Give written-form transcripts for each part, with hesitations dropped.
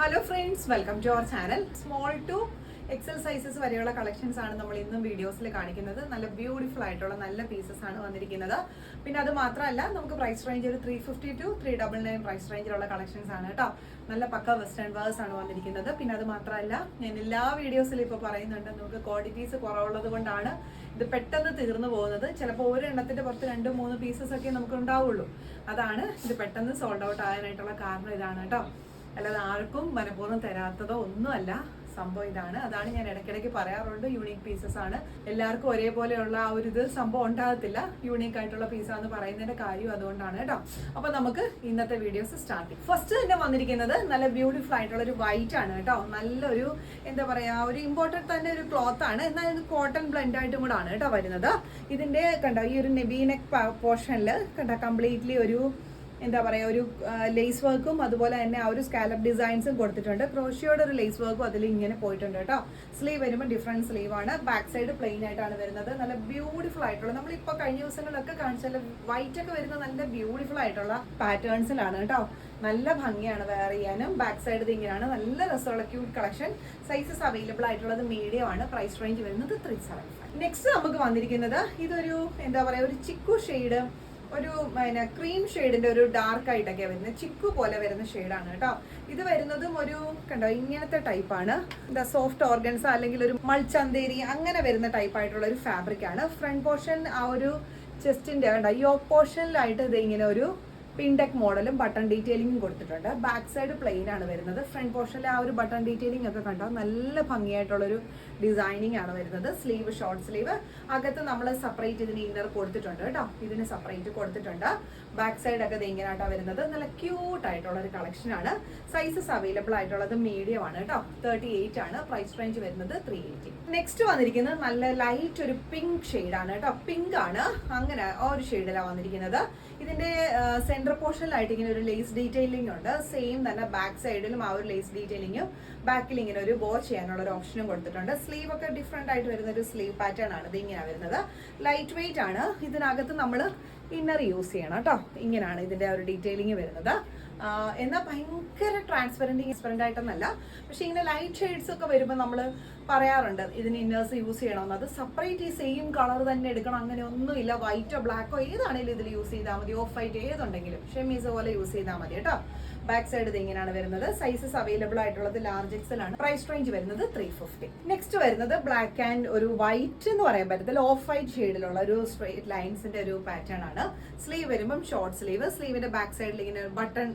Hello friends, welcome to our channel. Small to XL sizes വരെയുള്ള collections ആണ് നമ്മൾ ഇന്നും വീഡിയോസിൽ കാണിക്കുന്നത്. നല്ല ബ്യൂട്ടിഫുൾ ആയിട്ടുള്ള നല്ല പീസസ് ആണ് വന്നിരിക്കുന്നത്. പിന്നെ അത് മാത്രമല്ല, നമുക്ക് പ്രൈസ് റേഞ്ച് ഒരു 350 to 399 പ്രൈസ് റേഞ്ചിലുള്ള കളക്ഷൻസ് ആണ് കേട്ടോ. നല്ല പക്ക വെസ്റ്റേൺ വേഴ്സ് ആണ് വന്നിരിക്കുന്നത്. പിന്നെ അത് മാത്രമല്ല, ഞാൻ എല്ലാ വീഡിയോസിലും ഇപ്പോൾ പറയുന്നുണ്ട്, നമുക്ക് ക്വാണ്ടിറ്റീസ് കുറവുള്ളത് കൊണ്ടാണ് ഇത് പെട്ടെന്ന് തീർന്നു പോകുന്നത്. ചിലപ്പോൾ ഒരു എണ്ണത്തിന്റെ പുറത്ത് 2-3 പീസസ് ഒക്കെ നമുക്ക് ഉണ്ടാവുള്ളൂ. അതാണ് ഇത് പെട്ടെന്ന് സോൾഡ് ഔട്ട് ആകാനായിട്ടുള്ള കാരണം. ഇതാണ് കേട്ടോ, അല്ലാതെ ആർക്കും മനഃപൂർവ്വം തരാത്തതോ ഒന്നുമല്ല. സംഭവം ഇതാണ്. അതാണ് ഞാൻ ഇടയ്ക്കിടയ്ക്ക് പറയാറുണ്ട്, യൂണീക്ക് പീസസ് ആണ്. എല്ലാവർക്കും ഒരേപോലെയുള്ള ആ ഒരു ഇത് സംഭവം ഉണ്ടാകത്തില്ല. യൂണീക്ക് ആയിട്ടുള്ള പീസാന്ന് പറയുന്നതിന്റെ കാര്യം അതുകൊണ്ടാണ് കേട്ടോ. അപ്പൊ നമുക്ക് ഇന്നത്തെ വീഡിയോസ് സ്റ്റാർട്ട് ചെയ്യും. ഫസ്റ്റ് തന്നെ വന്നിരിക്കുന്നത് നല്ല ബ്യൂട്ടിഫുൾ ആയിട്ടുള്ള ഒരു വൈറ്റ് ആണ് കേട്ടോ. നല്ലൊരു എന്താ പറയാ, ഒരു ഇമ്പോർട്ടന്റ് തന്നെ ഒരു ക്ലോത്ത് ആണ്. എന്നാൽ ഇത് കോട്ടൺ ബ്ലെൻഡ് ആയിട്ടും കൂടെ ആണ് കേട്ടോ വരുന്നത്. ഇതിന്റെ കണ്ടോ, ഈ ഒരു നെക്ക് പോർഷനിൽ കണ്ടോ, കംപ്ലീറ്റ്ലി ഒരു എന്താ പറയുക, ഒരു ലേസ് വർക്കും അതുപോലെ തന്നെ ആ ഒരു സ്കാലപ്പ് ഡിസൈൻസും കൊടുത്തിട്ടുണ്ട്. ക്രോഷിയോടെ ഒരു ലേസ് വർക്കും അതിൽ ഇങ്ങനെ പോയിട്ടുണ്ട് കേട്ടോ. സ്ലീവ് വരുമ്പോൾ ഡിഫറെൻറ്റ് സ്ലീവ് ആണ്. ബാക്ക് സൈഡ് പ്ലെയിൻ ആയിട്ടാണ് വരുന്നത്. നല്ല ബ്യൂട്ടിഫുൾ ആയിട്ടുള്ള, നമ്മളിപ്പോൾ കഴിഞ്ഞ ദിവസങ്ങളിലൊക്കെ കാണിച്ചാൽ വൈറ്റ് ഒക്കെ വരുന്ന നല്ല ബ്യൂട്ടിഫുൾ ആയിട്ടുള്ള പാറ്റേൺസിലാണ് കേട്ടോ. നല്ല ഭംഗിയാണ് വെയർ ചെയ്യാനും. ബാക്ക് സൈഡ് ഇത് ഇങ്ങനെയാണ്. നല്ല രസമുള്ള ക്യൂട്ട് കളക്ഷൻ. സൈസസ് അവൈലബിൾ ആയിട്ടുള്ളത് മീഡിയം ആണ്. പ്രൈസ് റേഞ്ച് വരുന്നത് 375. നെക്സ്റ്റ് നമുക്ക് വന്നിരിക്കുന്നത് ഇതൊരു എന്താ പറയുക, ഒരു ചിക്കു ഷെയ്ഡ്, ഒരു പിന്നെ ക്രീം ഷെയ്ഡിന്റെ ഒരു ഡാർക്ക് ആയിട്ടൊക്കെ വരുന്നത്, ചിക്കു പോലെ വരുന്ന ഷെയ്ഡാണ് കേട്ടോ. ഇത് വരുന്നതും ഒരു കണ്ടോ ഇങ്ങനത്തെ ടൈപ്പാണ്. എന്താ സോഫ്റ്റ് ഓർഗൻസ അല്ലെങ്കിൽ ഒരു മൾച്ചന്തേരി അങ്ങനെ വരുന്ന ടൈപ്പ് ആയിട്ടുള്ള ഒരു ഫാബ്രിക് ആണ്. ഫ്രണ്ട് പോർഷൻ ആ ഒരു ചെസ്റ്റിന്റെ കണ്ടോ, യോക്ക് പോർഷനിലായിട്ട് ഇത് ഇങ്ങനെ ഒരു പിൻടെക് മോഡലും ബട്ടൺ ഡീറ്റെയിലിംഗും കൊടുത്തിട്ടുണ്ട്. ബാക്ക് സൈഡ് പ്ലെയിൻ ആണ് വരുന്നത്. ഫ്രണ്ട് പോർഷനിൽ ആ ഒരു ബട്ടൺ ഡീറ്റെയിലിംഗ് ഒക്കെ കണ്ടോ, നല്ല ഭംഗിയായിട്ടുള്ളൊരു ഡിസൈനിങ് ആണ് വരുന്നത്. Sleeve short sleeve. അകത്ത് നമ്മൾ സെപ്പറേറ്റ് ഇതിന് ഇന്നർ കൊടുത്തിട്ടുണ്ട് കേട്ടോ. ഇതിന് സെപ്പറേറ്റ് കൊടുത്തിട്ടുണ്ട്. ബാക്ക് സൈഡ് ഒക്കെ ഇങ്ങനെയായിട്ടാ വരുന്നത്. നല്ല ക്യൂട്ട് ആയിട്ടുള്ള ഒരു കളക്ഷൻ ആണ്. സൈസസ് അവൈലബിൾ ആയിട്ടുള്ളത് മീഡിയം ആണ് കേട്ടോ. 38 ആണ്. പ്രൈസ് റേഞ്ച് വരുന്നത് 380. നെക്സ്റ്റ് വന്നിരിക്കുന്നത് നല്ല ലൈറ്റ് ഒരു പിങ്ക് ഷെയ്ഡാണ് കേട്ടോ. പിങ്ക് ആണ്, അങ്ങനെ ആ ഒരു ഷെയ്ഡിലാണ് വന്നിരിക്കുന്നത്. ഇതിന്റെ സെന്റർ പോർഷനിലായിട്ട് ഇങ്ങനെ ഒരു ലേസ് ഡീറ്റെയിലിംഗ് ഉണ്ട്. സെയിം തന്നെ ബാക്ക് സൈഡിലും ആ ഒരു ലേസ് ഡീറ്റെയിലിംഗും ബാക്കിൽ ഇങ്ങനെ ഒരു ബോ ചെയ്യാനുള്ള ഒരു ഓപ്ഷനും കൊടുത്തിട്ടുണ്ട്. സ്ലീവ് ഒക്കെ ഡിഫറെന്റ് ആയിട്ട് വരുന്ന ഒരു സ്ലീവ് പാറ്റേൺ ആണ് ഇത് ഇങ്ങനെ വരുന്നത്. ലൈറ്റ് വെയിറ്റ് ആണ്. ഇതിനകത്ത് നമ്മൾ ഇന്നർ യൂസ് ചെയ്യണം കേട്ടോ. ഇങ്ങനെയാണ് ഇതിന്റെ ഒരു ഡീറ്റെയിലിംഗ് വരുന്നത്. എന്നാൽ ഭയങ്കര ട്രാൻസ്പെറന്റ് ആയിട്ടൊന്നല്ല, പക്ഷെ ഇങ്ങനെ ലൈറ്റ് ഷെയ്ഡ്സ് ഒക്കെ വരുമ്പോൾ നമ്മൾ പറയാറുണ്ട് ഇതിന് ഇന്നേഴ്സ് യൂസ് ചെയ്യണമെന്ന്. അത് സെപ്പറേറ്റ് ഈ സെയിം കളർ തന്നെ എടുക്കണം അങ്ങനെ ഒന്നുമില്ല. വൈറ്റോ ബ്ലാക്കോ ഏതാണെങ്കിലും ഇതിൽ യൂസ് ചെയ്താൽ മതി. ഓഫ് വൈറ്റ് ഏതുണ്ടെങ്കിലും ഷെമീസ് പോലെ യൂസ് ചെയ്താൽ മതി കേട്ടോ. ബാക്ക് സൈഡ് ഇത് ഇങ്ങനെയാണ് വരുന്നത്. സൈസസ് അവൈലബിൾ ആയിട്ടുള്ളത് ലാർജ് എക്സൽ ആണ്. പ്രൈസ് റേഞ്ച് വരുന്നത് 350. നെക്സ്റ്റ് വരുന്നത് ബ്ലാക്ക് ആൻഡ് ഒരു വൈറ്റ് എന്ന് പറയാൻ പറ്റത്തില്ല, ഓഫ് വൈറ്റ് ഷെയ്ഡിലുള്ള ഒരു സ്ട്രെയിറ്റ് ലൈൻസിന്റെ ഒരു പാറ്റേൺ ആണ്. സ്ലീവ് വരുമ്പം ഷോർട്ട് സ്ലീവ്. സ്ലീവിന്റെ ബാക്ക് സൈഡിൽ ഇങ്ങനെ ഒരു ബട്ടൺ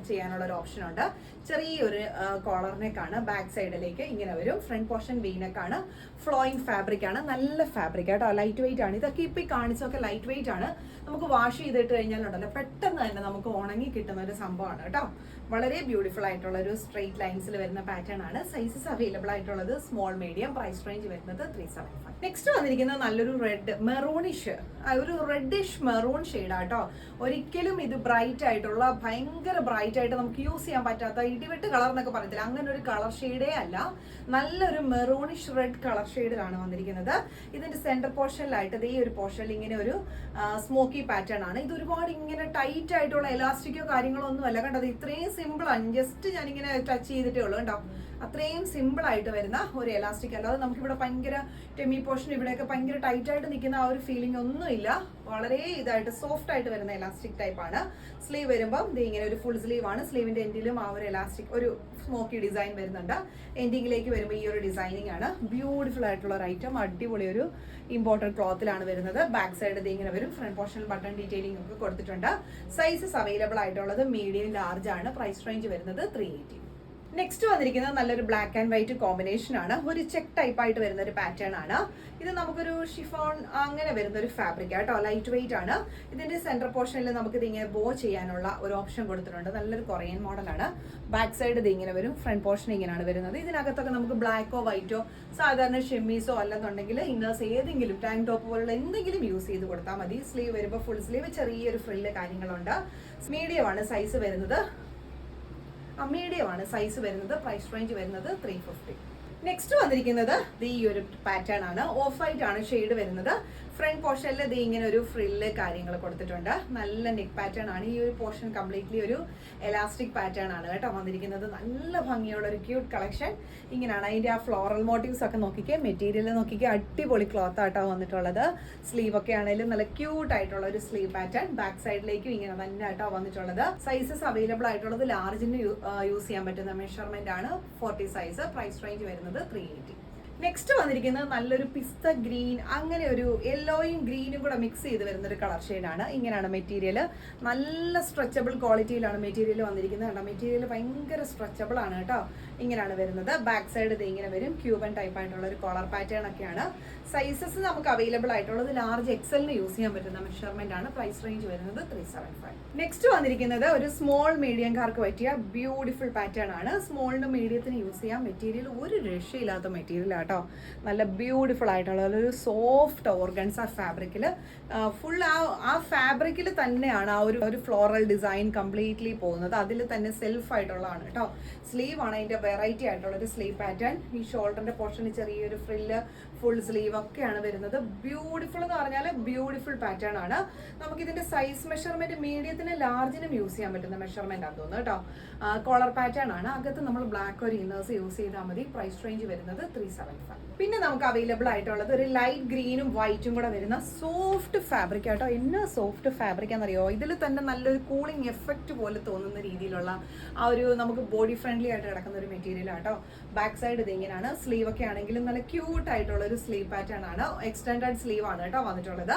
ചെയ്യാനുള്ള ഒരു ഓപ്ഷൻ ഉണ്ട്. ചെറിയൊരു കോളർ നെക്കാണ്. ബാക്ക് സൈഡിലേക്ക് ഇങ്ങനെ വരും. ഫ്രണ്ട് പോർഷൻ വീനക്കാണ്. ഫ്ലോയിങ് ഫാബ്രിക് ആണ്. നല്ല ഫാബ്രിക് കേട്ടോ. ലൈറ്റ് വെയിറ്റ് ആണ്. ഇതൊക്കെ ഇപ്പൊ ഈ കാണിച്ചൊക്കെ ലൈറ്റ് വെയിറ്റ് ആണ്. നമുക്ക് വാഷ് ചെയ്തിട്ട് കഴിഞ്ഞാലുണ്ടല്ലോ പെട്ടെന്ന് തന്നെ നമുക്ക് ഉണങ്ങി കിട്ടുന്ന ഒരു സംഭവമാണ് കേട്ടോ. വളരെ ബ്യൂട്ടിഫുൾ ആയിട്ടുള്ള ഒരു സ്ട്രെയിറ്റ് ലൈൻസിൽ വരുന്ന പാറ്റേൺ ആണ്. സൈസസ് അവൈലബിൾ ആയിട്ടുള്ളത് സ്മോൾ മീഡിയം. പ്രൈസ് റേഞ്ച് വരുന്നത് 375. നെക്സ്റ്റ് വന്നിരിക്കുന്നത് നല്ലൊരു റെഡ് മെറൂണിഷ്, ഒരു റെഡിഷ് മെറൂൺ ഷെയ്ഡാട്ടോ. ഒരിക്കലും ഇത് ബ്രൈറ്റ് ആയിട്ടുള്ള ഭയങ്കര ബ്രൈറ്റ് ആയിട്ട് നമുക്ക് യൂസ് ചെയ്യാൻ പറ്റാത്ത ഇടിവെട്ട് കളർ എന്നൊക്കെ പറയത്തില്ല, അങ്ങനെ ഒരു കളർ ഷെയ്ഡേ അല്ല. നല്ലൊരു മെറൂണിഷ് റെഡ് കളർ ഷെയ്ഡിലാണ് വന്നിരിക്കുന്നത്. ഇതിന്റെ സെന്റർ പോർഷനിലായിട്ട് ഈ ഒരു പോർഷനിൽ ഇങ്ങനെ ഒരു സ്മോക്കി പാറ്റേൺ ആണ്. ഇത് ഒരുപാട് ഇങ്ങനെ ടൈറ്റ് ആയിട്ടുള്ള എലാസ്റ്റിക്കോ കാര്യങ്ങളോ ഒന്നും അല്ല. കണ്ടത് ഇത്രയും സിമ്പിൾ ആണ്. ജസ്റ്റ് ഞാനിങ്ങനെ ടച്ച് ചെയ്തിട്ടേ ഉള്ളൂ കേട്ടോ. അത്രയും സിമ്പിൾ ആയിട്ട് വരുന്ന ഒരു എലാസ്റ്റിക്. അല്ലാതെ നമുക്കിവിടെ ഭയങ്കര ടെമി പോർഷൻ ഇവിടെയൊക്കെ ഭയങ്കര ടൈറ്റ് ആയിട്ട് നിൽക്കുന്ന ആ ഒരു ഫീലിംഗ് ഒന്നുമില്ല. വളരെ ഇതായിട്ട് സോഫ്റ്റ് ആയിട്ട് വരുന്ന എലാസ്റ്റിക് ടൈപ്പ് ആണ്. സ്ലീവ് വരുമ്പോൾ ഇത് ഇങ്ങനെ ഒരു ഫുൾ സ്ലീവ് ആണ്. സ്ലീവിന്റെ എൻഡിലും ആ ഒരു എലാസ്റ്റിക് ഒരു സ്മോക്കി ഡിസൈൻ വരുന്നുണ്ട്. എൻഡിങ്ങിലേക്ക് വരുമ്പോൾ ഈ ഒരു ഡിസൈനിങ് ആണ്. ബ്യൂട്ടിഫുൾ ആയിട്ടുള്ള ഒരു ഐറ്റം. അടിപൊളി ഒരു ഇമ്പോർട്ടന്റ് ക്ലോത്തിലാണ് വരുന്നത്. ബാക്ക് സൈഡ് ഇത് ഇങ്ങനെ വരും. ഫ്രണ്ട് പോർഷൻ ബട്ടൺ ഡീറ്റെയിലിംഗ് ഒക്കെ കൊടുത്തിട്ടുണ്ട്. സൈസസ് അവൈലബിൾ ആയിട്ടുള്ളത് മീഡിയം ലാർജ് ആണ്. പ്രൈസ് റേഞ്ച് വരുന്നത് 380. നെക്സ്റ്റ് വന്നിരിക്കുന്നത് നല്ലൊരു ബ്ലാക്ക് ആൻഡ് വൈറ്റ് കോമ്പിനേഷൻ ആണ്. ഒരു ചെക്ക് ടൈപ്പ് ആയിട്ട് വരുന്ന ഒരു പാറ്റേൺ ആണ്. ഇത് നമുക്കൊരു ഷിഫോൺ അങ്ങനെ വരുന്ന ഒരു ഫാബ്രിക് ആട്ടോ. ലൈറ്റ് വെയിറ്റ് ആണ്. ഇതിന്റെ സെന്റർ പോർഷനിൽ നമുക്ക് ഇത് ഇങ്ങനെ ബോ ചെയ്യാനുള്ള ഒരു ഓപ്ഷൻ കൊടുത്തിട്ടുണ്ട്. നല്ലൊരു കൊറിയൻ മോഡലാണ്. ബാക്ക് സൈഡ് ഇത് ഇങ്ങനെ വരും. ഫ്രണ്ട് പോർഷൻ ഇങ്ങനെയാണ് വരുന്നത്. ഇതിനകത്തൊക്കെ നമുക്ക് ബ്ലാക്കോ വൈറ്റോ സാധാരണ ഷെമ്മീസോ അല്ലെന്നുണ്ടെങ്കിൽ ഇന്നേഴ്സ് ഏതെങ്കിലും ടാങ്ക് ടോപ്പ് പോലുള്ള എന്തെങ്കിലും യൂസ് ചെയ്ത് കൊടുത്താൽ മതി. സ്ലീവ് വരുമ്പോൾ ഫുൾ സ്ലീവ്, ചെറിയൊരു ഫ്രില്ല് കാര്യങ്ങളുണ്ട്. മീഡിയം ആണ് സൈസ് വരുന്നത്. മീഡിയം ആണ് സൈസ് വരുന്നത്. പ്രൈസ് റേഞ്ച് വരുന്നത് 350. നെക്സ്റ്റ് വന്നിരിക്കുന്നത് ഈ ഒരു പാറ്റേൺ ആണ്. ഓഫ് വൈറ്റ് ആണ് ഷെയ്ഡ് വരുന്നത്. ഫ്രണ്ട് പോർഷനിൽ ഇത് ഇങ്ങനെ ഒരു ഫ്രില്ല് കാര്യങ്ങൾ കൊടുത്തിട്ടുണ്ട്. നല്ല നെക്ക് പാറ്റേൺ ആണ്. ഈ ഒരു പോർഷൻ കംപ്ലീറ്റ്ലി ഒരു എലാസ്റ്റിക് പാറ്റേൺ ആണ് കേട്ടോ വന്നിരിക്കുന്നത്. നല്ല ഭംഗിയുള്ള ഒരു ക്യൂട്ട് കളക്ഷൻ. ഇങ്ങനെയാണ് അതിന്റെ ആ ഫ്ലോറൽ മോട്ടീവ്സ് ഒക്കെ നോക്കിക്കേ, മെറ്റീരിയൽ നോക്കിക്കേ, അടിപൊളി ക്ലോത്ത് ആട്ടോ വന്നിട്ടുള്ളത്. സ്ലീവ് ഒക്കെ ആണെങ്കിലും നല്ല ക്യൂട്ട് ആയിട്ടുള്ള ഒരു സ്ലീവ് പാറ്റേൺ. ബാക്ക് സൈഡിലേക്കും ഇങ്ങനെ തന്നെ ആട്ടോ വന്നിട്ടുള്ളത്. സൈസസ് അവൈലബിൾ ആയിട്ടുള്ളത് ലാർജിന് യൂസ് ചെയ്യാൻ പറ്റുന്ന മെഷർമെന്റ് ആണ്. 40 സൈസ്. പ്രൈസ് റേഞ്ച് വരുന്നത് 380. നെക്സ്റ്റ് വന്നിരിക്കുന്നത് നല്ലൊരു പിസ്ത ഗ്രീൻ, അങ്ങനെ ഒരു യെല്ലോയും ഗ്രീനും കൂടെ മിക്സ് ചെയ്ത് വരുന്ന ഒരു കളർ ഷെയ്ഡാണ്. ഇങ്ങനെയാണ് മെറ്റീരിയൽ. നല്ല സ്ട്രെച്ചബിൾ ക്വാളിറ്റിയിലാണ് മെറ്റീരിയൽ വന്നിരിക്കുന്നത് കേട്ടോ. മെറ്റീരിയൽ ഭയങ്കര സ്ട്രെച്ചബിൾ ആണ് കേട്ടോ. ഇങ്ങനെയാണ് വരുന്നത്. ബാക്ക് സൈഡ് ഇത് ഇങ്ങനെ വരും. ക്യൂബൻ ടൈപ്പ് ആയിട്ടുള്ള ഒരു കോളർ പാറ്റേൺ ഒക്കെയാണ്. സൈസസ് നമുക്ക് അവൈലബിൾ ആയിട്ടുള്ളത് ലാർജ് എക്സലിന് യൂസ് ചെയ്യാൻ പറ്റുന്ന മെഷർമെന്റ് ആണ്. പ്രൈസ് റേഞ്ച് വരുന്നത് 375. നെക്സ്റ്റ് വന്നിരിക്കുന്നത് ഒരു സ്മോൾ മീഡിയംകാർക്ക് പറ്റിയ ബ്യൂട്ടിഫുൾ പാറ്റേൺ ആണ്. സ്മോളിനും മീഡിയത്തിന് യൂസ് ചെയ്യാൻ മെറ്റീരിയൽ ഒരു രക്ഷയില്ലാത്ത മെറ്റീരിയൽ ആട്ടോ. നല്ല ബ്യൂട്ടിഫുൾ ആയിട്ടുള്ള ഒരു സോഫ്റ്റ് ഓർഗൻസ ഫാബ്രിക്കിൽ ഫുൾ ആ ഫാബ്രിക്കിൽ തന്നെയാണ് ആ ഒരു ഫ്ലോറൽ ഡിസൈൻ കംപ്ലീറ്റ്ലി പോകുന്നത്. അതിൽ തന്നെ സെൽഫ് ആയിട്ടുള്ളതാണ് കേട്ടോ. സ്ലീവ് ആണ് അതിന്റെ വെറൈറ്റി ആയിട്ടുള്ള ഒരു സ്ലീവ് പാറ്റേൺ. ഈ ഷോൾഡറിന്റെ പോർഷന് ചെറിയൊരു ഫ്രില്ല്, ഫുൾ സ്ലീവ് ഒക്കെയാണ് വരുന്നത്. ബ്യൂട്ടിഫുൾ എന്ന് പറഞ്ഞാൽ ബ്യൂട്ടിഫുൾ പാറ്റേൺ ആണ്. നമുക്ക് ഇതിന്റെ സൈസ് മെഷർമെന്റ് മീഡിയത്തിന് ലാർജിനും യൂസ് ചെയ്യാൻ പറ്റുന്ന മെഷർമെന്റ് ആണ് തോന്നുന്നു കേട്ടോ. കോളർ പാറ്റേൺ ആണ്. അകത്ത് നമ്മൾ ബ്ലാക്ക് ഒരു ഇന്നേഴ്സ് യൂസ് ചെയ്താൽ മതി. പ്രൈസ് റേഞ്ച് വരുന്നത് 375. പിന്നെ നമുക്ക് അവൈലബിൾ ആയിട്ടുള്ളത് ഒരു ലൈറ്റ് ഗ്രീനും വൈറ്റും കൂടെ വരുന്ന സോഫ്റ്റ് ഫാബ്രിക് ആട്ടോ. എന്നാ സോഫ്റ്റ് ഫാബ്രിക് ആണെന്നറിയോ? ഇതിൽ തന്നെ നല്ലൊരു കൂളിംഗ് എഫക്റ്റ് പോലെ തോന്നുന്ന രീതിയിലുള്ള ആ ഒരു നമുക്ക് ബോഡി ഫ്രണ്ട്ലി ആയിട്ട് കിടക്കുന്ന ഒരു മെറ്റീരിയൽ ആട്ടോ. ബാക്ക് സൈഡ് ഇത് ഇങ്ങനെയാണ്. സ്ലീവ് ഒക്കെ ആണെങ്കിലും നല്ല ക്യൂട്ട് ആയിട്ടുള്ള ഒരു സ്ലീവ് പാറ്റേൺ ആണ്. എക്സ്റ്റൻഡഡ് സ്ലീവ് ആണ് കേട്ടോ വന്നിട്ടുള്ളത്.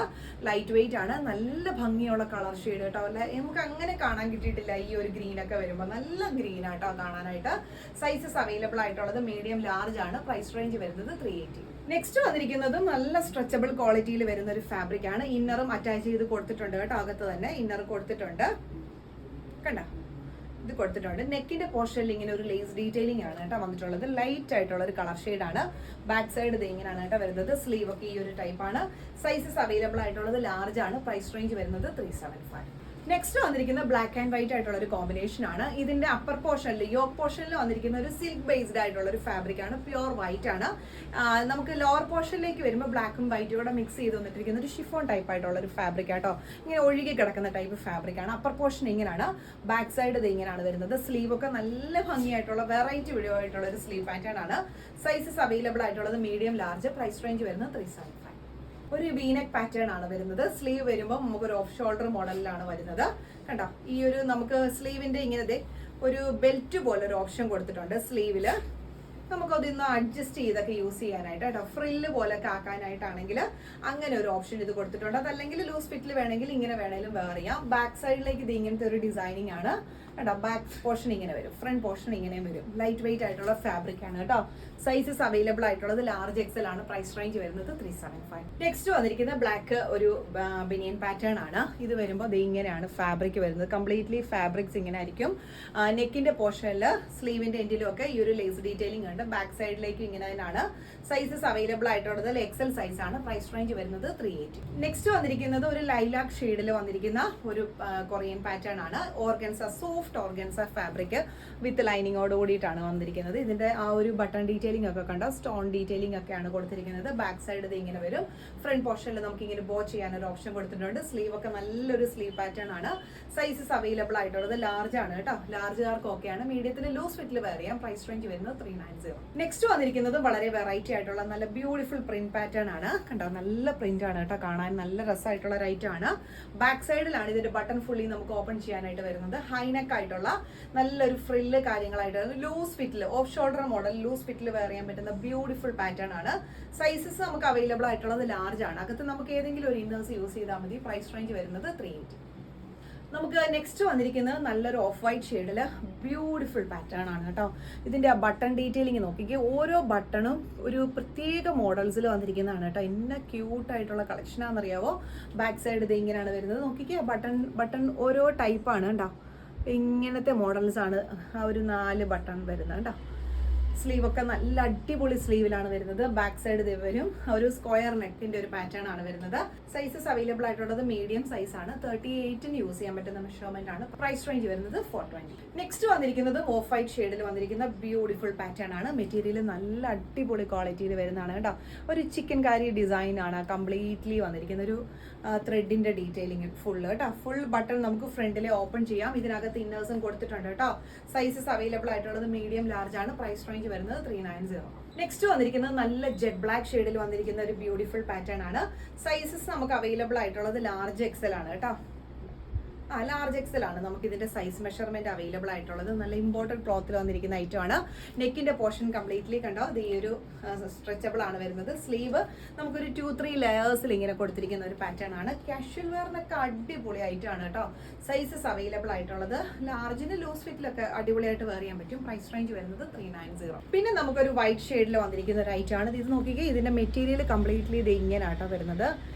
ലൈറ്റ് വെയിറ്റ് ആണ്. നല്ല ഭംഗിയുള്ള കളർ ഷെയ്ഡ് കേട്ടോ. നമുക്ക് അങ്ങനെ കാണാൻ കിട്ടിയിട്ടില്ല ഈ ഒരു ഗ്രീൻ ഒക്കെ വരുമ്പോൾ. നല്ല ഗ്രീൻ ആട്ടോ കാണാനായിട്ട്. സൈസസ് അവൈലബിൾ ആയിട്ടുള്ളത് മീഡിയം ലാർജ് ആണ്. പ്രൈസ് റേഞ്ച് വരുന്നത് 380. നെക്സ്റ്റ് വന്നിരിക്കുന്നത് നല്ല സ്ട്രെച്ചബിൾ ക്വാളിറ്റിയിൽ വരുന്ന ഒരു ഫാബ്രിക് ആണ്. ഇന്നറും അറ്റാച്ച് ചെയ്ത് കൊടുത്തിട്ടുണ്ട് കേട്ടോ. അകത്ത് തന്നെ ഇന്നർ കൊടുത്തിട്ടുണ്ട്. കണ്ട ഇത് കൊടുത്തിട്ടുണ്ട്. നെക്കിന്റെ പോർഷനിൽ ഇങ്ങനെ ഒരു ലേസ് ഡീറ്റെയിലിംഗ് ആണ് കേട്ടോ വന്നിട്ടുള്ളത്. ലൈറ്റ് ആയിട്ടുള്ള ഒരു കളർ ഷെയ്ഡ് ആണ്. ബാക്ക് സൈഡ് ഇത് ഇങ്ങനെയാണ് കേട്ടോ വരുന്നത്. സ്ലീവ് ഒക്കെ ഈ ഒരു ടൈപ്പ് ആണ്. സൈസസ് അവൈലബിൾ ആയിട്ടുള്ളത് ലാർജ് ആണ്. പ്രൈസ് റേഞ്ച് വരുന്നത് 375. നെക്സ്റ്റ് വന്നിരിക്കുന്ന ബ്ലാക്ക് ആൻഡ് വൈറ്റ് ആയിട്ടുള്ള ഒരു കോമ്പിനേഷൻ ആണ്. ഇതിന്റെ അപ്പർ പോർഷനിൽ യോക്ക് പോർഷനിൽ വന്നിരിക്കുന്ന ഒരു സിൽക്ക് ബേസ്ഡ് ആയിട്ടുള്ള ഒരു ഫാബ്രിക് ആണ്. പ്യുവർ വൈറ്റ് ആണ്. നമുക്ക് ലോവർ പോർഷനിലേക്ക് വരുമ്പോൾ ബ്ലാക്കും വൈറ്റും കൂടെ മിക്സ് ചെയ്ത് വന്നിട്ടിരിക്കുന്ന ഒരു ഷിഫോൺ ടൈപ്പ് ആയിട്ടുള്ള ഒരു ഫാബ്രിക് ആട്ടോ. ഇങ്ങനെ ഒഴുകി കിടക്കുന്ന ടൈപ്പ് ഫാബ്രിക് ആണ്. അപ്പർ പോർഷൻ ഇങ്ങനെയാണ്. ബാക്ക് സൈഡ് ഇത് ഇങ്ങനെയാണ് വരുന്നത്. സ്ലീവ് ഒക്കെ നല്ല ഭംഗിയായിട്ടുള്ള വെറൈറ്റി വീഡിയോ ആയിട്ടുള്ള ഒരു സ്ലീവ് പാറ്റേൺ ആണ്. സൈസസ് അവൈലബിൾ ആയിട്ടുള്ളത് മീഡിയം ലാർജ്. പ്രൈസ് റേഞ്ച് വരുന്നത് 375. ഒരു വീനെക്ക് പാറ്റേൺ ആണ് വരുന്നത്. സ്ലീവ് വരുമ്പോൾ നമുക്ക് ഒരു ഓഫ് ഷോൾഡർ മോഡലിലാണ് വരുന്നത്. കണ്ടോ ഈ ഒരു നമുക്ക് സ്ലീവിന്റെ ഇങ്ങനത്തെ ഒരു ബെൽറ്റ് പോലെ ഒരു ഓപ്ഷൻ കൊടുത്തിട്ടുണ്ട് സ്ലീവില്. നമുക്കതൊന്ന് അഡ്ജസ്റ്റ് ചെയ്തൊക്കെ യൂസ് ചെയ്യാനായിട്ട് കേട്ടോ. ഫ്രില്ല് പോലെ ആക്കാനായിട്ടാണെങ്കിൽ അങ്ങനെ ഒരു ഓപ്ഷൻ ഇത് കൊടുത്തിട്ടുണ്ട്. അതല്ലെങ്കിൽ ലൂസ് ഫിറ്റിൽ വേണമെങ്കിൽ ഇങ്ങനെ വേണമെങ്കിലും വെയർ ചെയ്യാം. ബാക്ക് സൈഡിലേക്ക് ഇത് ഇങ്ങനത്തെ ഒരു ഡിസൈനിങ് ആണ് കേട്ടോ. ബാക്ക് പോർഷൻ ഇങ്ങനെ വരും. ഫ്രണ്ട് പോർഷൻ ഇങ്ങനെയും വരും. ലൈറ്റ് വെയിറ്റ് ആയിട്ടുള്ള ഫാബ്രിക് ആണ് കേട്ടോ. സൈസസ് അവൈലബിൾ ആയിട്ടുള്ളത് ലാർജ് എക്സൽ ആണ്. പ്രൈസ് റേഞ്ച് വരുന്നത് 375. നെക്സ്റ്റ് വന്നിരിക്കുന്ന ബ്ലാക്ക് ഒരു ബനിയൻ പാറ്റേൺ ആണ്. ഇത് വരുമ്പോൾ ഇത് ഇങ്ങനെയാണ് ഫാബ്രിക് വരുന്നത്. കംപ്ലീറ്റ്ലി ഫാബ്രിക്സ് ഇങ്ങനെ ആയിരിക്കും. നെക്കിന്റെ പോർഷനിൽ സ്ലീവിന്റെ എൻഡിലും ഒക്കെ ഈ ഒരു ലേസ് ഡീറ്റെയിലിംഗ് ഉണ്ട്. ബാക്ക് സൈഡിലേക്ക് ഇങ്ങനെ തന്നെയാണ്. സൈസസ് അവൈലബിൾ ആയിട്ടുള്ളത് എക്സൽ സൈസ് ആണ്. പ്രൈസ് റേഞ്ച് വരുന്നത് 380. നെക്സ്റ്റ് വന്നിരിക്കുന്നത് ഒരു ലൈലാക്ക് ഷെയ്ഡിൽ വന്നിരിക്കുന്ന ഒരു കൊറിയൻ പാറ്റേൺ ആണ്. Organza, soft organza fabric with ലൈനിങ്ങോട് കൂടിയിട്ടാണ് വന്നിരിക്കുന്നത്. ഇതിന്റെ ആ ഒരു ബട്ടൺ ഡീറ്റെയിലിംഗ് ഒക്കെ കണ്ടോ, സ്റ്റോൺ ഡീറ്റെയിലിംഗ് ഒക്കെയാണ് കൊടുത്തിരിക്കുന്നത്. ബാക്ക് സൈഡ് ഇത് ഇങ്ങനെ വരും. ഫ്രണ്ട് പോർഷനിൽ നമുക്ക് ഇങ്ങനെ ബോ ചെയ്യാൻ ഒരു ഓപ്ഷൻ കൊടുത്തിട്ടുണ്ട്. സ്ലീവ് ഒക്കെ നല്ലൊരു സ്ലീവ് പാറ്റേൺ ആണ്. സൈസസ് അവൈലബിൾ ആയിട്ടുള്ളത് ലാർജ് ആണ് കേട്ടോ. ലാർജുകാർക്ക് ഓക്കെയാണ്. മീഡിയത്തിന് ലൂസ് ഫിറ്റിൽ വെയർ ചെയ്യാം. പ്രൈസ് റേഞ്ച് വരുന്നത് 390. നെക്സ്റ്റ് വന്നിരിക്കുന്നത് വളരെ വെറൈറ്റി ആയിട്ടുള്ള നല്ല ബ്യൂട്ടിഫുൾ പ്രിന്റ് പാറ്റേൺ ആണ്. കണ്ടോ നല്ല പ്രിന്റ് ആണ് കേട്ടോ. കാണാൻ നല്ല രസമായിട്ടുള്ള ഒരു ഐറ്റം ആണ്. ബാക്ക് സൈഡിലാണ് ഇതിന്റെ ബട്ടൺ ഫുള്ളി നമുക്ക് ഓപ്പൺ ചെയ്യാനായിട്ട് വരുന്നത്. ഹൈനെക്ക് ആയിട്ടുള്ള നല്ലൊരു ഫ്രില്ല് കാര്യങ്ങളായിട്ട് ലൂസ് ഫിറ്റിൽ ഓഫ് ഷോൾഡർ മോഡൽ ലൂസ് ഫിറ്റിൽ വെയർ ചെയ്യാൻ പറ്റുന്ന ബ്യൂട്ടിഫുൾ പാറ്റേൺ ആണ്. സൈസസ് നമുക്ക് അവൈലബിൾ ആയിട്ടുള്ളത് ലാർജ് ആണ്. അകത്ത് നമുക്ക് ഏതെങ്കിലും ഒരു ഇന്നേഴ്സ് യൂസ് ചെയ്താൽ മതി. പ്രൈസ് റേഞ്ച് വരുന്നത് 380. നമുക്ക് നെക്സ്റ്റ് വന്നിരിക്കുന്നത് നല്ലൊരു ഓഫ് വൈറ്റ് ഷെയ്ഡിൽ ബ്യൂട്ടിഫുൾ പാറ്റേൺ ആണ് കേട്ടോ. ഇതിന്റെ ആ ബട്ടൺ ഡീറ്റെയിലിംഗ് നോക്കിക്കേ. ഓരോ ബട്ടണും ഒരു പ്രത്യേക മോഡൽസിൽ വന്നിരിക്കുന്നതാണ് കേട്ടോ. എന്നെ ക്യൂട്ടായിട്ടുള്ള കളക്ഷനാണെന്നറിയാവോ. ബാക്ക് സൈഡ് ഇത് ഇങ്ങനെയാണ് വരുന്നത്. നോക്കിക്കേ ബട്ടൺ ഓരോ ടൈപ്പാണ് കേട്ടോ. ഇങ്ങനത്തെ മോഡൽസ് ആണ് ആ ഒരു 4 ബട്ടൺ വരുന്നത് കേട്ടോ. സ്ലീവ് ഒക്കെ നല്ല അടിപൊളി സ്ലീവിലാണ് വരുന്നത്. ബാക്ക് സൈഡ് ഇത് വരും, ഒരു സ്ക്വയർ നെക്കിന്റെ ഒരു പാറ്റേൺ ആണ് വരുന്നത്. സൈസസ് അവൈലബിൾ ആയിട്ടുള്ളത് മീഡിയം സൈസ് ആണ്. 38-ന് യൂസ് ചെയ്യാൻ പറ്റുന്ന മെഷർമെന്റ് ആണ്. പ്രൈസ് റേഞ്ച് വരുന്നത് 420. നെക്സ്റ്റ് വന്നിരിക്കുന്നത് ഓഫ് വൈറ്റ് ഷെയ്ഡിൽ വന്നിരിക്കുന്ന ബ്യൂട്ടിഫുൾ പാറ്റേൺ ആണ്. മെറ്റീരിയൽ നല്ല അടിപൊളി ക്വാളിറ്റിയിൽ വരുന്നതാണ് കേട്ടോ. ഒരു ചിക്കൻ കാരി ഡിസൈൻ ആണ് കംപ്ലീറ്റ്ലി വന്നിരിക്കുന്ന ഒരു ത്രെഡിന്റെ ഡീറ്റെയിലിംഗ് ഫുള്ള് കേട്ടോ. ഫുൾ ബട്ടൺ നമുക്ക് ഫ്രണ്ടിലെ ഓപ്പൺ ചെയ്യാം. ഇതിനകത്ത് ഇന്നേഴ്സും കൊടുത്തിട്ടുണ്ട് കേട്ടോ. സൈസസ് അവൈലബിൾ ആയിട്ടുള്ളത് മീഡിയം ലാർജ് ആണ്. പ്രൈസ് റേഞ്ച് വരുന്നത് 390. നെക്സ്റ്റ് വന്നിരിക്കുന്നത് നല്ല ജെറ്റ് ബ്ലാക്ക് ഷെയ്ഡിൽ വന്നിരിക്കുന്ന ഒരു ബ്യൂട്ടിഫുൾ പാറ്റേൺ ആണ്. സൈസസ് നമുക്ക് അവൈലബിൾ ആയിട്ടുള്ളത് ലാർജ് എക്സൽ ആണ് കേട്ടോ. ലാർജ് എക്സൽ ആണ് നമുക്ക് ഇതിന്റെ സൈസ് മെഷർമെന്റ് അവൈലബിൾ ആയിട്ടുള്ളത്. നല്ല ഇമ്പോർട്ടന്റ് ക്ലോത്തിൽ വന്നിരിക്കുന്ന ഐറ്റം ആണ്. നെക്കിന്റെ പോർഷൻ കംപ്ലീറ്റ്ലി കണ്ടോ, ഇത് ഈ ഒരു സ്ട്രെച്ചബിൾ ആണ് വരുന്നത്. സ്ലീവ് നമുക്കൊരു 2-3 ലെയേഴ്സിൽ ഇങ്ങനെ കൊടുത്തിരിക്കുന്ന ഒരു പാറ്റേൺ ആണ്. കാഷ്വൽ വെയറിനൊക്കെ അടിപൊളി ഐറ്റം ആണ് കേട്ടോ. സൈസസ് അവൈലബിൾ ആയിട്ടുള്ളത് ലാർജിന് ലൂസ് ഫിറ്റിലൊക്കെ അടിപൊളിയായിട്ട് വെയർ ചെയ്യാൻ പറ്റും. പ്രൈസ് റേഞ്ച് വരുന്നത് 390. പിന്നെ നമുക്കൊരു വൈറ്റ് ഷെയ്ഡിൽ വന്നിരിക്കുന്ന ഒരു ഐറ്റം ആണ്. ഇത് നോക്കിക്കേ, ഇതിന്റെ മെറ്റീരിയൽ കംപ്ലീറ്റ്ലി ഇത് ഇങ്ങനെ ആട്ടോ വരുന്നത്.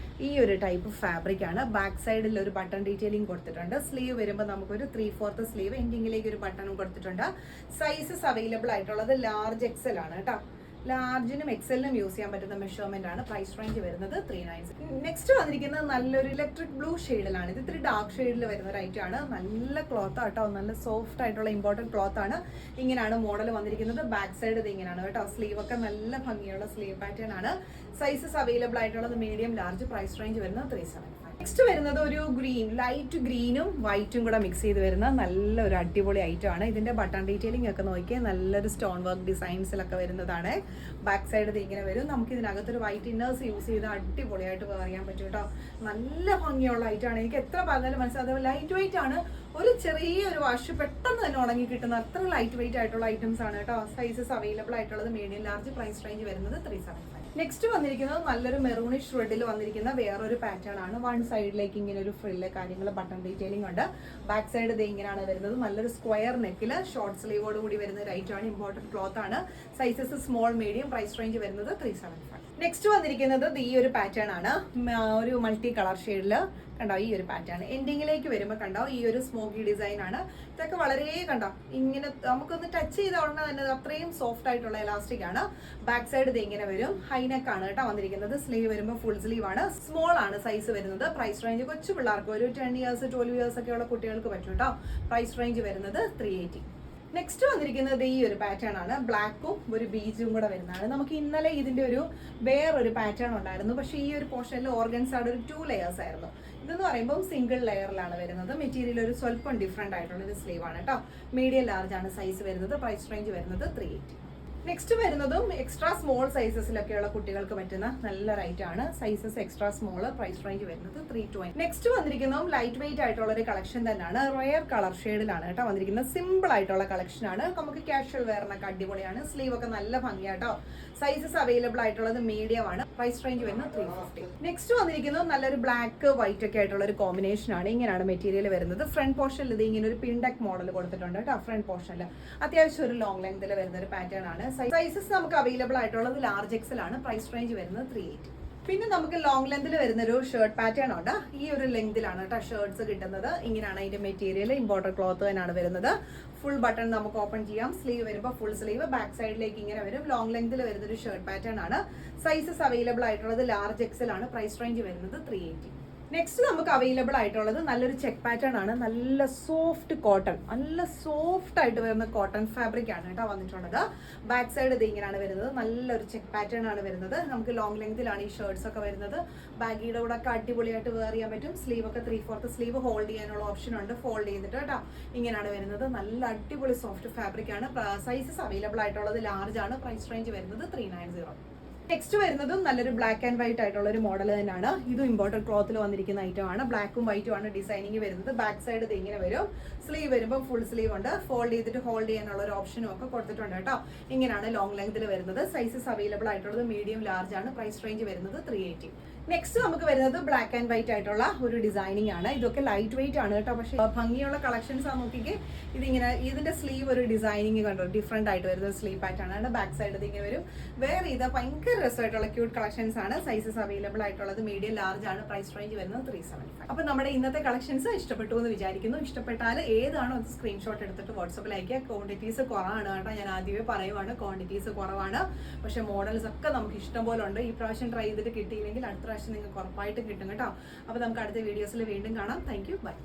ഈ ഒരു ടൈപ്പ് ഫാബ്രിക് ആണ്. ബാക്ക് സൈഡിൽ ഒരു ബട്ടൺ ഡീറ്റെയിലിംഗ് കൊടുത്തിട്ടുണ്ട്. സ്ലീവ് വരുമ്പോൾ നമുക്കൊരു 3/4 സ്ലീവ് എൻഡിങ്ങിലേക്ക് ഒരു ബട്ടണും കൊടുത്തിട്ടുണ്ട്. സൈസസ് അവൈലബിൾ ആയിട്ടുള്ളത് ലാർജ് എക്സൽ ആണ് കേട്ടോ. ലാർജിനും എക്സലിനും യൂസ് ചെയ്യാൻ പറ്റുന്ന മെഷർമെന്റ് ആണ്. പ്രൈസ് റേഞ്ച് വരുന്നത് 390. നെക്സ്റ്റ് വന്നിരിക്കുന്നത് നല്ലൊരു ഇലക്ട്രിക് ബ്ലൂ ഷെയ്ഡിലാണ്. ഇത് ഇത്തിരി ഡാർക്ക് ഷെയ്ഡിൽ വരുന്ന ഒരു ഐറ്റം ആണ്. നല്ല ക്ലോത്ത് ആട്ടോ, നല്ല സോഫ്റ്റ് ആയിട്ടുള്ള ഇമ്പോർട്ടന്റ് ക്ലോത്ത് ആണ്. ഇങ്ങനെയാണ് മോഡൽ വന്നിരിക്കുന്നത്. ബാക്ക് സൈഡ് ഇത് ഇങ്ങനെയാണ് കേട്ടോ. സ്ലീവ് ഒക്കെ നല്ല ഭംഗിയുള്ള സ്ലീവ് പാറ്റേൺ ആണ്. സൈസസ് അവൈലബിൾ ആയിട്ടുള്ളത് മീഡിയം ലാർജ്. പ്രൈസ് റേഞ്ച് വരുന്നത് 375. നെക്സ്റ്റ് വരുന്നത് ഒരു ഗ്രീൻ, ലൈറ്റ് ഗ്രീനും വൈറ്റും കൂടെ മിക്സ് ചെയ്ത് വരുന്ന നല്ലൊരു അടിപൊളി ഐറ്റം ആണ്. ഇതിന്റെ ബട്ടൺ ഡീറ്റെയിലിംഗ് ഒക്കെ നോക്കിയാൽ നല്ലൊരു സ്റ്റോൺ വർക്ക് ഡിസൈൻസിലൊക്കെ വരുന്നതാണ്. ബാക്ക് സൈഡ് ഇത് ഇങ്ങനെ വരും. നമുക്ക് ഇതിനകത്തൊരു വൈറ്റ് ഇന്നേഴ്സ് യൂസ് ചെയ്ത് അടിപൊളിയായിട്ട് വെയർ ചെയ്യാൻ പറ്റും കേട്ടോ. നല്ല ഭംഗിയുള്ള ഐറ്റം ആണ്. എനിക്ക് എത്ര പറഞ്ഞാലും മനസ്സിലാവും. ലൈറ്റ് വെയിറ്റ് ആണ്. ഒരു ചെറിയൊരു വാഷ് പെട്ടെന്ന് തന്നെ ഉണങ്ങി കിട്ടുന്ന അത്ര ലൈറ്റ് വെയിറ്റ് ആയിട്ടുള്ള ഐറ്റംസ് ആണ് കേട്ടോ. സൈസസ് അവൈലബിൾ ആയിട്ടുള്ളത് മീഡിയം ലാർജ്. പ്രൈസ് റേഞ്ച് വരുന്നത് 375. നെക്സ്റ്റ് വന്നിരിക്കുന്നത് നല്ലൊരു മെറൂണിഷ് റെഡിൽ വന്നിരിക്കുന്ന വേറൊരു പാറ്റേൺ ആണ്. വൺ സൈഡിലേക്ക് ഇങ്ങനെ ഒരു ഫ്രില്ല് കാര്യങ്ങൾ ബട്ടൺ ഡീറ്റെയിലിംഗ് ഉണ്ട്. ബാക്ക് സൈഡ് ഇത് ഇങ്ങനെയാണ് വരുന്നത്. നല്ലൊരു സ്ക്വയർ നെക്കിൽ ഷോർട്ട് സ്ലീവോട് കൂടി വരുന്ന ഒരു ഐറ്റം ആണ്. ഇമ്പോർട്ടന്റ് ക്ലോത്ത് ആണ്. Sizes small medium. Price range വരുന്നത് 375. നെക്സ്റ്റ് വന്നിരിക്കുന്നത് ഈ ഒരു പാറ്റേൺ ആണ്. ഒരു മൾട്ടി കളർ ഷെയ്ഡിൽ കണ്ടോ ഈ ഒരു പാറ്റേൺ. എൻഡിങ്ങിലേക്ക് വരുമ്പോൾ കണ്ടോ ഈ ഒരു സ്മോക്കി ഡിസൈൻ ആണ്. ഇതൊക്കെ വളരെ കണ്ടോ ഇങ്ങനെ നമുക്കൊന്ന് ടച്ച് ചെയ്ത ഉടനെ തന്നെ അത്രയും സോഫ്റ്റ് ആയിട്ടുള്ള എലാസ്റ്റിക് ആണ്. ബാക്ക് സൈഡ് ഇത് ഇങ്ങനെ വരും. ഹൈനെക്ക് ആണ് കേട്ടോ വന്നിരിക്കുന്നത്. സ്ലീവ് വരുമ്പോൾ ഫുൾ സ്ലീവ് ആണ്. സ്മോൾ ആണ് സൈസ് വരുന്നത്. പ്രൈസ് റേഞ്ച് കൊച്ചു പിള്ളേർക്ക് ഒരു 10 years 12 years ഒക്കെ ഉള്ള കുട്ടികൾക്ക് പറ്റും കേട്ടോ. പ്രൈസ് റേഞ്ച് വരുന്നത് 380. നെക്സ്റ്റ് വന്നിരിക്കുന്നത് ഈ ഒരു പാറ്റേൺ ആണ്. ബ്ലാക്കും ഒരു ബീജും കൂടെ വരുന്നതാണ്. നമുക്ക് ഇന്നലെ ഇതിന്റെ ഒരു വേറൊരു പാറ്റേൺ ഉണ്ടായിരുന്നു. പക്ഷേ ഈ ഒരു പോർഷനിൽ ഓർഗൻസാണ് ഒരു 2 layers ആയിരുന്നു. ഇതെന്ന് പറയുമ്പോൾ സിംഗിൾ ലെയറിലാണ് വരുന്നത്. മെറ്റീരിയൽ ഒരു സ്വല്പം ഡിഫറെന്റ് ആയിട്ടുള്ള ഒരു സ്ലീവ് ആണ് കേട്ടോ. മീഡിയം ലാർജ് ആണ് സൈസ് വരുന്നത്. പ്രൈസ് റേഞ്ച് വരുന്നത് 380. നെക്സ്റ്റ് വരുന്നതും എക്സ്ട്രാ സ്മോൾ സൈസസിലൊക്കെയുള്ള കുട്ടികൾക്ക് പറ്റുന്ന നല്ല റൈറ്റ് ആണ്. Sizes extra small. Price range വരുന്നത് 320. നെക്സ്റ്റ് വന്നിരിക്കുന്നതും ലൈറ്റ് വെയിറ്റ് ആയിട്ടുള്ള ഒരു കളക്ഷൻ തന്നെയാണ്. റയർ കളർ ഷെയ്ഡിലാണ് കേട്ടോ വന്നിരിക്കുന്നത്. സിമ്പിൾ ആയിട്ടുള്ള കളക്ഷൻ ആണ്. നമുക്ക് കാഷ്വൽ വെയറിനൊക്കെ അടിപൊളിയാണ്. സ്ലീവ് ഒക്കെ നല്ല ഭംഗിയാട്ടോ. സൈസസ് അവൈലബിൾ ആയിട്ടുള്ളത് മീഡിയം ആണ്. പ്രൈസ് റേഞ്ച് വരുന്നത് 350. നെക്സ്റ്റ് വന്നിരിക്കുന്നത് നല്ലൊരു ബ്ലാക്ക് വൈറ്റ് ഒക്കെ ആയിട്ടുള്ള ഒരു കോമ്പിനേഷൻ ആണ്. ഇങ്ങനെയാണ് മെറ്റീരിയൽ വരുന്നത്. ഫ്രണ്ട് പോർഷനിൽ ഇത് ഇങ്ങനെ ഒരു പിൻഡെക് മോഡൽ കൊടുത്തിട്ടുണ്ട് കേട്ടോ. ഫ്രണ്ട് പോർഷനിൽ അത്യാവശ്യം ഒരു ലോങ് ലെങ്തിൽ വരുന്ന ഒരു പാറ്റേൺ ആണ്. സൈസസ് നമുക്ക് അവൈലബിൾ ആയിട്ടുള്ളത് ലാർജ് എക്സൽ ആണ്. പ്രൈസ് റേഞ്ച് വരുന്നത് 380. പിന്നെ നമുക്ക് ലോങ് ലെങ്തിൽ വരുന്ന ഒരു ഷർട്ട് പാറ്റേൺ ഉണ്ട്. ഈ ഒരു ലെങ്തിലാണ് കേട്ടോ ഷർട്ട്സ് കിട്ടുന്നത്. ഇങ്ങനെയാണ് അതിന്റെ മെറ്റീരിയൽ. ഇമ്പോർട്ടന്റ് ക്ലോത്ത് തന്നെയാണ് വരുന്നത്. ഫുൾ ബട്ടൺ നമുക്ക് ഓപ്പൺ ചെയ്യാം. സ്ലീവ് വരുമ്പോൾ ഫുൾ സ്ലീവ്. ബാക്ക് സൈഡിലേക്ക് ഇങ്ങനെ വരും. ലോങ് ലെങ്തിൽ വരുന്ന ഒരു ഷർട്ട് പാറ്റേൺ ആണ്. സൈസസ് അവൈലബിൾ ആയിട്ടുള്ളത് ലാർജ് എക്സൽ ആണ്. പ്രൈസ് റേഞ്ച് വരുന്നത് 380. നെക്സ്റ്റ് നമുക്ക് അവൈലബിൾ ആയിട്ടുള്ളത് നല്ലൊരു ചെക്ക് പാറ്റേൺ ആണ്. നല്ല സോഫ്റ്റ് കോട്ടൺ, നല്ല സോഫ്റ്റ് ആയിട്ട് വരുന്ന കോട്ടൺ ഫാബ്രിക് ആണ് കേട്ടോ വന്നിട്ടുള്ളത്. ബാക്ക് സൈഡ് ഇത് ഇങ്ങനെയാണ് വരുന്നത്. നല്ലൊരു ചെക്ക് പാറ്റേൺ ആണ് വരുന്നത്. നമുക്ക് ലോങ് ലെങ്തിലാണ് ഈ ഷർട്ട്സ് ഒക്കെ വരുന്നത്. ബാഗിയുടെ കൂടെ ഒക്കെ അടിപൊളിയായിട്ട് വെയർ ചെയ്യാൻ പറ്റും. സ്ലീവ് ഒക്കെ 3/4 സ്ലീവ് ഹോൾഡ് ചെയ്യാനുള്ള ഓപ്ഷൻ ഉണ്ട്. ഫോൾഡ് ചെയ്തിട്ട് കേട്ടോ ഇങ്ങനെയാണ് വരുന്നത്. നല്ല അടിപൊളി സോഫ്റ്റ് ഫാബ്രിക് ആണ്. സൈസസ് അവൈലബിൾ ആയിട്ടുള്ളത് ലാർജ് ആണ്. പ്രൈസ് റേഞ്ച് വരുന്നത് 390. നെക്സ്റ്റ് വരുന്നതും നല്ലൊരു ബ്ലാക്ക് ആൻഡ് വൈറ്റ് ആയിട്ടുള്ള ഒരു മോഡൽ തന്നെയാണ്. ഇതും ഇമ്പോർട്ടന്റ് ക്ലോത്തിൽ വന്നിരിക്കുന്ന ഐറ്റം ആണ്. ബ്ലാക്കും വൈറ്റും ആണ് ഡിസൈനിങ് വരുന്നത്. ബാക്ക് സൈഡ് ഇത് ഇങ്ങനെ വരും. സ്ലീവ് വരുമ്പോൾ ഫുൾ സ്ലീവ് ഉണ്ട്. ഫോൾഡ് ചെയ്തിട്ട് ഹോൾഡ് ചെയ്യാനുള്ള ഒരു ഓപ്ഷനും ഒക്കെ കൊടുത്തിട്ടുണ്ട് കേട്ടോ. ഇങ്ങനെയാണ് ലോങ് ലെങ്തിൽ വരുന്നത്. സൈസസ് അവൈലബിൾ ആയിട്ടുള്ളത് മീഡിയം ലാർജ് ആണ്. പ്രൈസ് റേഞ്ച് വരുന്നത് 380. നെക്സ്റ്റ് നമുക്ക് വരുന്നത് ബ്ലാക്ക് ആൻഡ് വൈറ്റ് ആയിട്ടുള്ള ഒരു ഡിസൈനിങ് ആണ്. ഇതൊക്കെ ലൈറ്റ് വെയിറ്റ് ആണ് കേട്ടോ. പക്ഷേ ഭംഗിയുള്ള കളക്ഷൻസ് ആ നോക്കിക്ക്. ഇതിങ്ങനെ ഇതിന്റെ സ്ലീവ് ഒരു ഡിസൈനിങ് കണ്ടോ ഡിഫറെന്റ് ആയിട്ട് വരുന്ന സ്ലീവ് പാറ്റേൺ ആണ്. ബാക്ക് സൈഡ് ഇത് ഇങ്ങനെ വരും. വേറെ ഇത് ഭയങ്കര രസമായിട്ടുള്ള ക്യൂട്ട് കളക്ഷൻസ് ആണ്. സൈസസ് അവൈലബിൾ ആയിട്ടുള്ളത് മീഡിയം ലാർജ് ആണ്. പ്രൈസ് റേഞ്ച് വരുന്നത് 375. അപ്പോൾ നമ്മുടെ ഇന്നത്തെ കളക്ഷൻസ് ഇഷ്ടപ്പെട്ടു എന്ന് വിചാരിക്കുന്നു. ഇഷ്ടപ്പെട്ടാൽ ഏതാണോ അത് സ്ക്രീൻഷോട്ട് എടുത്തിട്ട് വാട്സപ്പിൽ അയക്കുക. ക്വാണ്ടിറ്റീസ് കുറവാണ് കേട്ടോ, ഞാൻ ആദ്യമേ പറയുവാണ്, ക്വാണ്ടിറ്റീസ് കുറവാണ്. പക്ഷേ മോഡൽസ് ഒക്കെ നമുക്ക് ഇഷ്ടം പോലെ ഉണ്ട്. ഈ പ്രാവശ്യം ട്രൈ ചെയ്തിട്ട് കിട്ടിയില്ലെങ്കിൽ അടുത്ത പ്രാവശ്യം നിങ്ങൾക്ക് ഉറപ്പായിട്ടും കിട്ടും കേട്ടോ. അപ്പോൾ നമുക്ക് അടുത്ത വീഡിയോസിൽ വീണ്ടും കാണാം. Thank you, by.